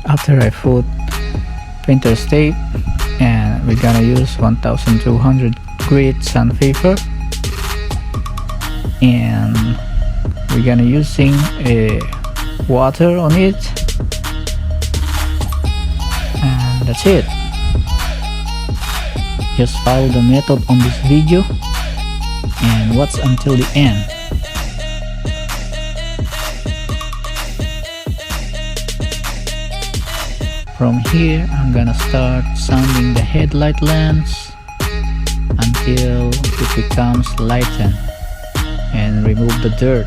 After I put painter's tape, and we're gonna use 1200 grit sandpaper, and we're gonna using a water on it, and that's it. Just follow the method on this video and watch until the end. From here, I'm gonna start sanding the headlight lens until it becomes lightened and remove the dirt.